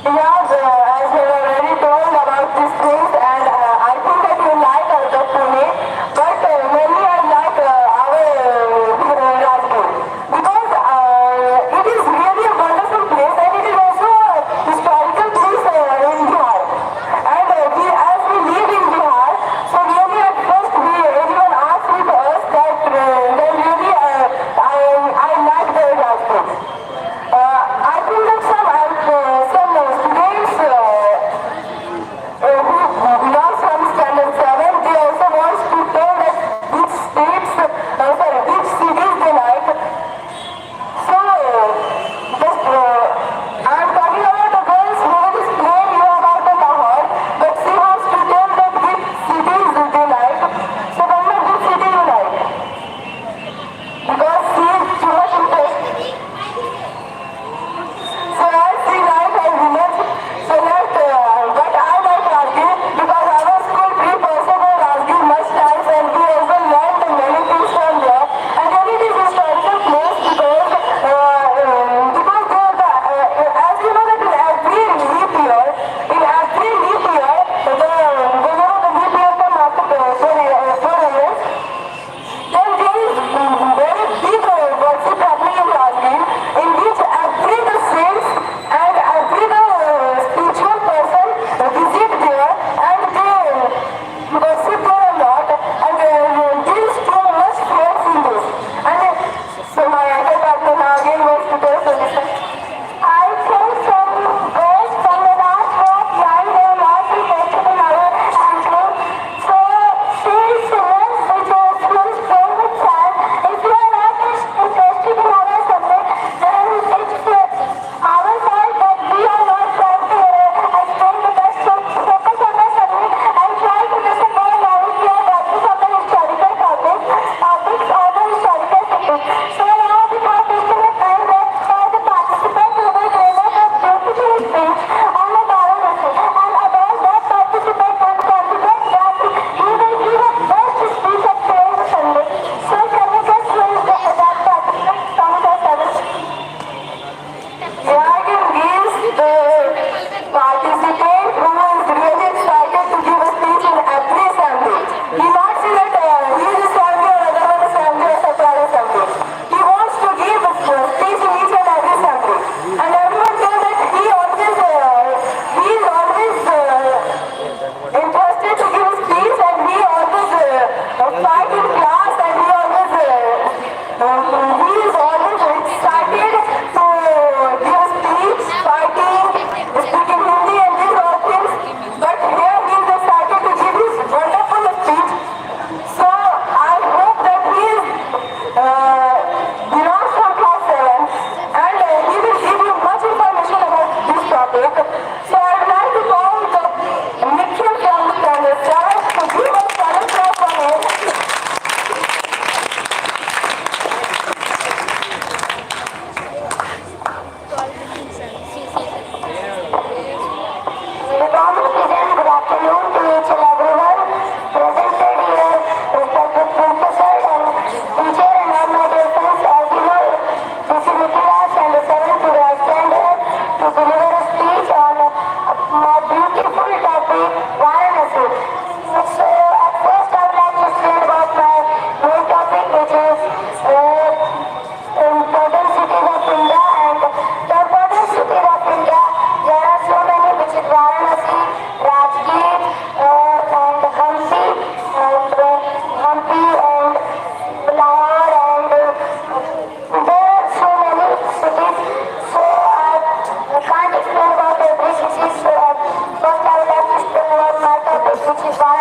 Yeah, as we already told about these things, and I think that you like the Pune, but mainly I like Rajgir because it is really a wonderful place and it is also a historical place in Bihar. And as we live in Bihar, so really at first everyone asked with us that then really I like the Rajgir. I think that some students who belong from standard 7, they also want to tell that which states, which cities they like. So, just, I'm talking about the girls who will explain you about the Lahore, but she wants to tell that which cities they like. So, Ramya, which city you like? Because she is too much interested. So as we like our village, so that but I like Rajgir because our school trip also go Rajgir much times and we also learned many things from there. And then it is historical place because as you know that in every leap year, whenever the leap year come after 4 years, then there is very big worship happening in Rajgir in which every the saints and every the spiritual person visit there and they worship there a lot and there is too much faith in this. And so my elder Patna again wants to tell solution. I think some girls from the last walk young they are not interested in our country. So since which are schools playing with child, if you are not interested in our subject, then it's our fault that we are not trying to explain the best. So focus on the subject and try to listen more knowledge to our practice of the historical topics or the historical subject. So now without wasting the time, let's call the participant who will deliver the beautiful speech on the Varanasi. And about that participant, I'm confident that he will give a best speech at today's Sunday. So can you just raise that participant from the service? Yeah, I can give the participant who is really excited to give a speech in every assembly. He not say that he is assembly or other one assembly or separate assembly. He wants to give a speech in each and every assembly. And everyone knows that he is always interested to give a speech and he always fight in class and he is always excited to give a speech, fighting, speaking Hindi and these all things. But here he is excited to give his wonderful speech. So I hope that he belongs from class 7 and he will give you much information about this topic. So I would like to call the Nikhil from standard 7 to give us standard 7 from him. Good afternoon to each and everyone presented here, respected professor and teacher and all my dear friends. As you know, this is Nikilas and the 7th to I stand here to deliver a speech on a beautiful topic, Varanasi. So at first I would like to explain about my main topic, which is important cities of India. And the important cities of India, there are so many, which is Varanasi, Rajgir, and Hampi and Lahore, and there are so many cities. So I can't explain about every city. So first I would like to explain about my topic, which is Varanasi.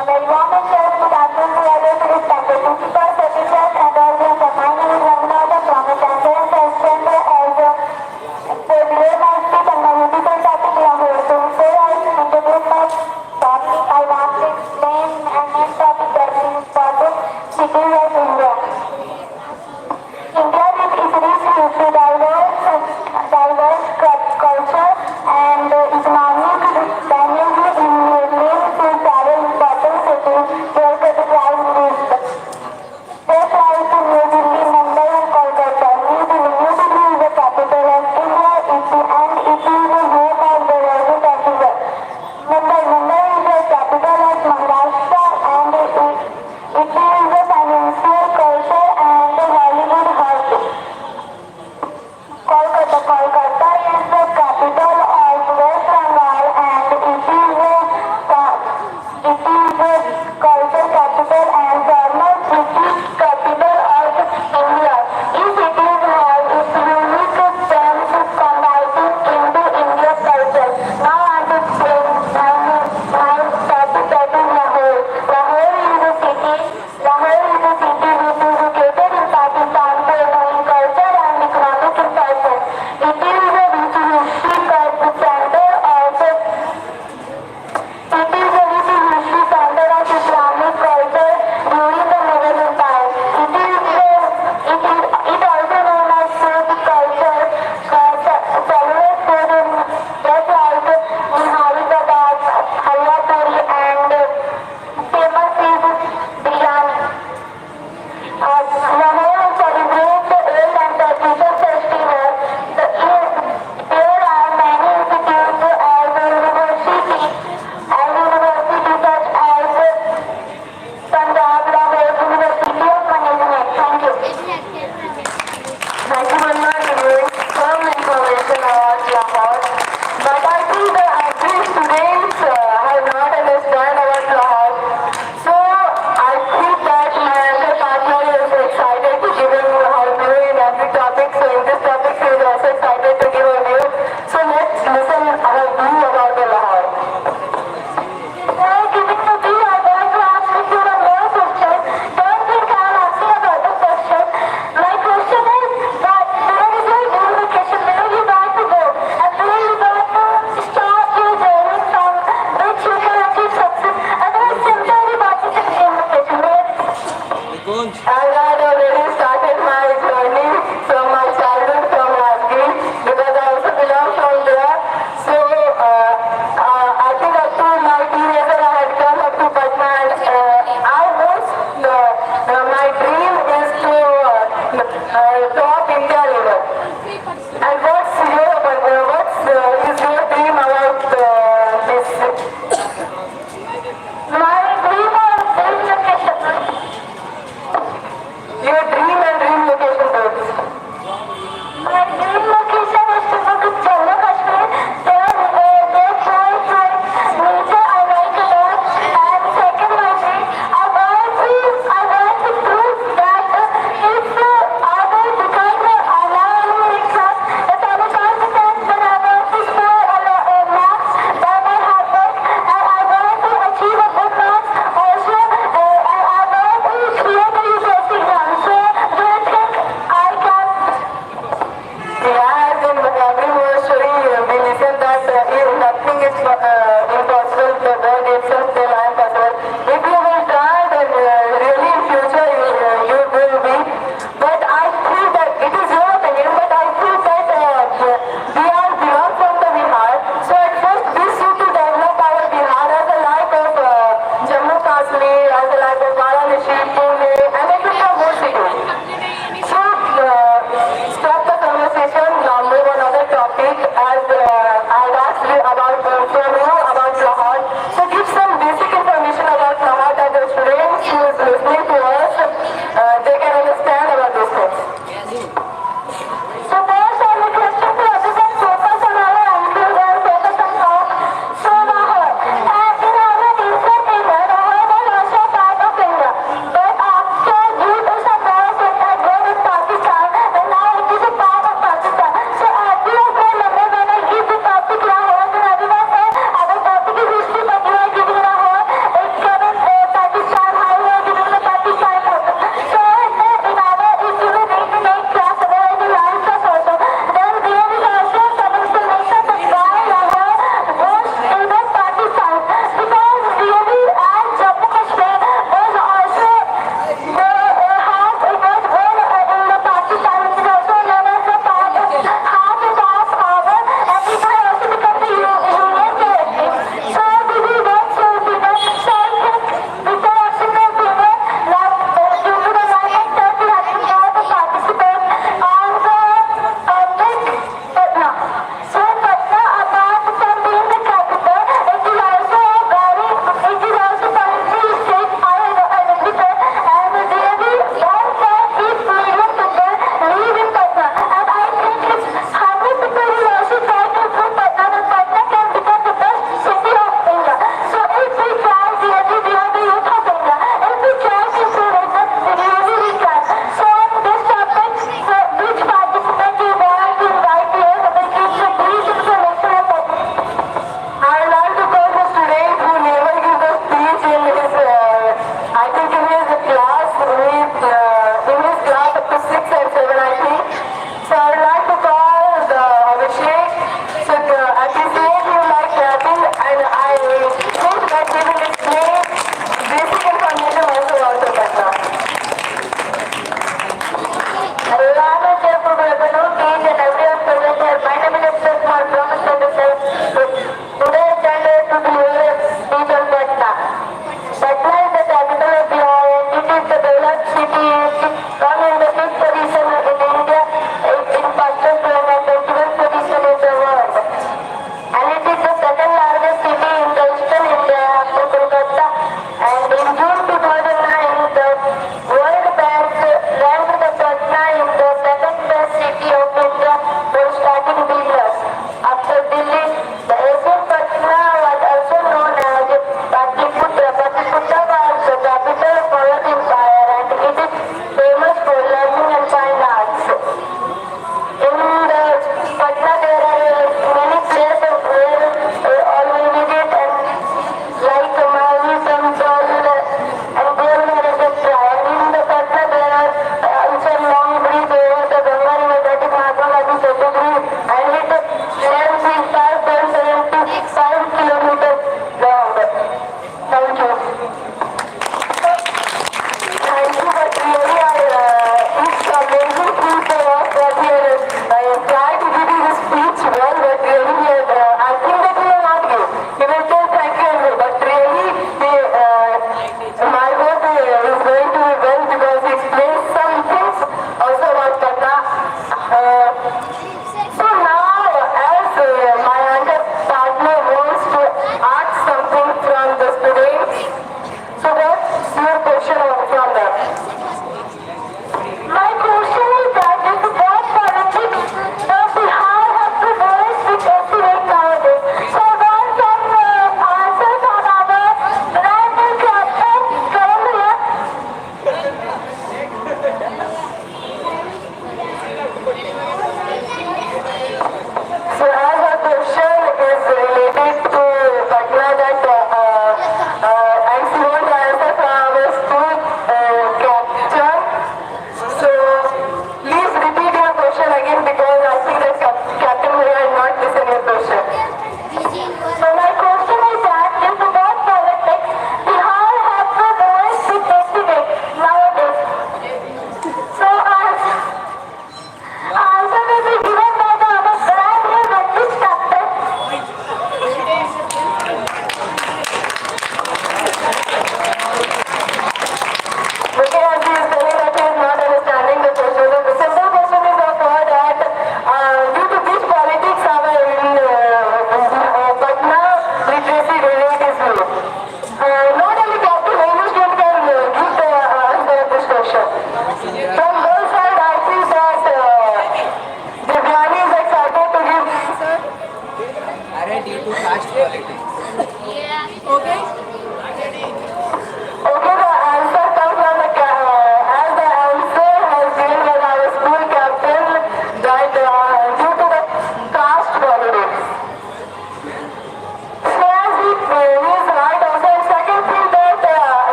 A very warm and good afternoon to all of respected principals, officers, and audience. My name is Ramanatha from the Center Center as for below my speech and my beautiful topic we are here. So before I introduce my topic, I want to explain and main topic that is important cities of India. India is rich with diverse culture and economic dynamism in making to travel important cities.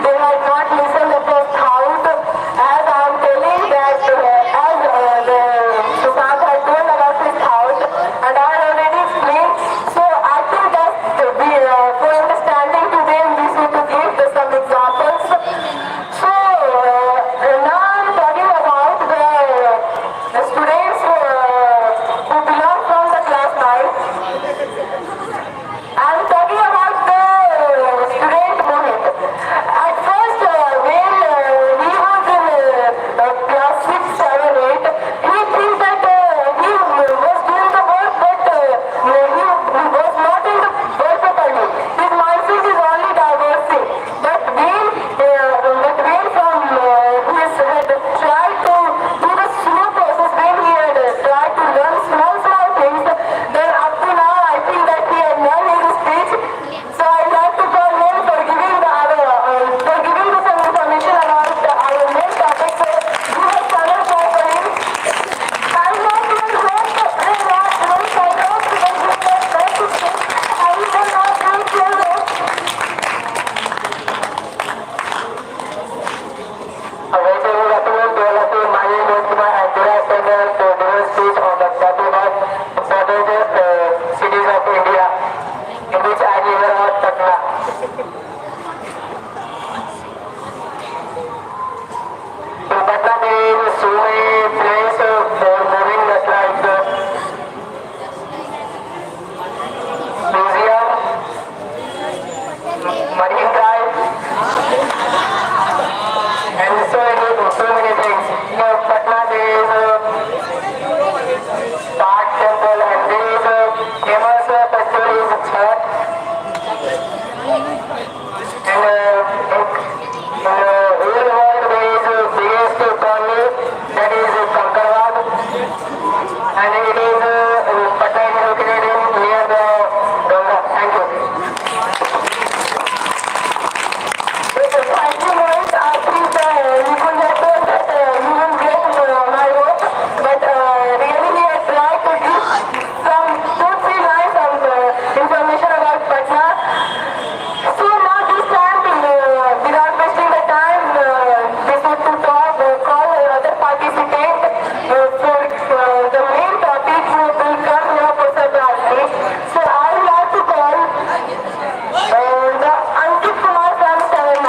they had not listened at the thought, as I am telling that the Sushant had told about his thought, and I had already explained. So I think that for understanding to them, we need to give some examples. So now I'm talking about the students who belong from the class 9. I'm talking about the student Mohit. At first, when he was in class 6, 7, 8, he thinks that he was doing the work, but he was not in the work properly. His mindset is only diversing. But when from his had tried to do the slow process, when he had tried to learn small things, then up to now I think that he had learned his speech. So I'd like to call him for giving the some information about our main topic. So give a channel for him. I know he will hope to bring that one side out to the group that best to speak. I will not thank you. A very good afternoon to all of you. My name is Kumar and today I stand here to give a speech on the topic of important cities of India, in which I live around Patna. In Patna there is so many places for moving, just like museum, marine drive, and so many things. Here Patna there is Park Temple, and there is famous festival is Chhath. And in the real world there is biggest colony, that is Kankarwad, and it is Patna is located in near the Ganga. Thank you. Thank you, Mohit. I think we could have told that you will get my vote, but really we had tried to give some 2-3 lines of information about Patna. So now this time, without wasting the time, this is to call other participants for the main topic who will come here for surprise. So I would like to call the Ankit Kumar from 7-9.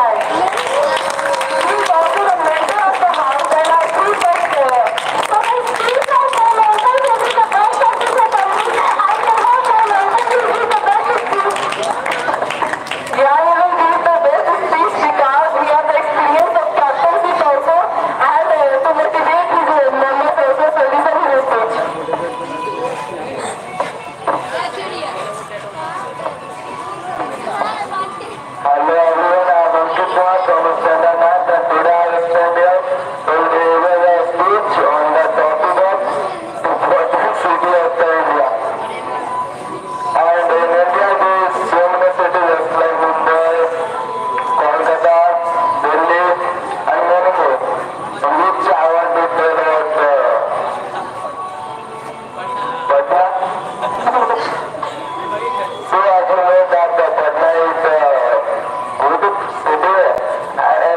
He is also the member of the house, and I think that so my speech of my mentor will be the best of this assembly. I can hope my mentor will be the best speech. Yeah, he will give the best speech because he has the experience of captaincy also, and to motivate his members also. So listen to his speech. Hello everyone, I am Ankit Kumar from Standard 9, and today I will stand here to deliver a speech on the topic of important city of the India. And in India there is so many cities like Mumbai, Kolkata, Delhi, and many more, in which I want to tell about Patna. So as you know that Patna is a good city, and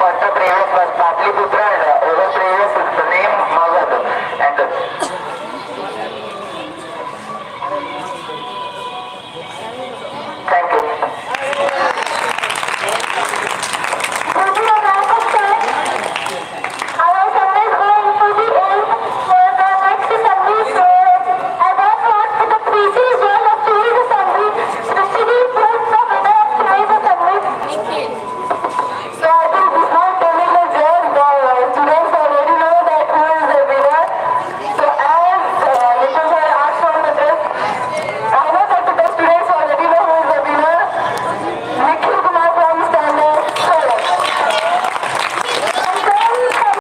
entrepreneurs was Patliputra and over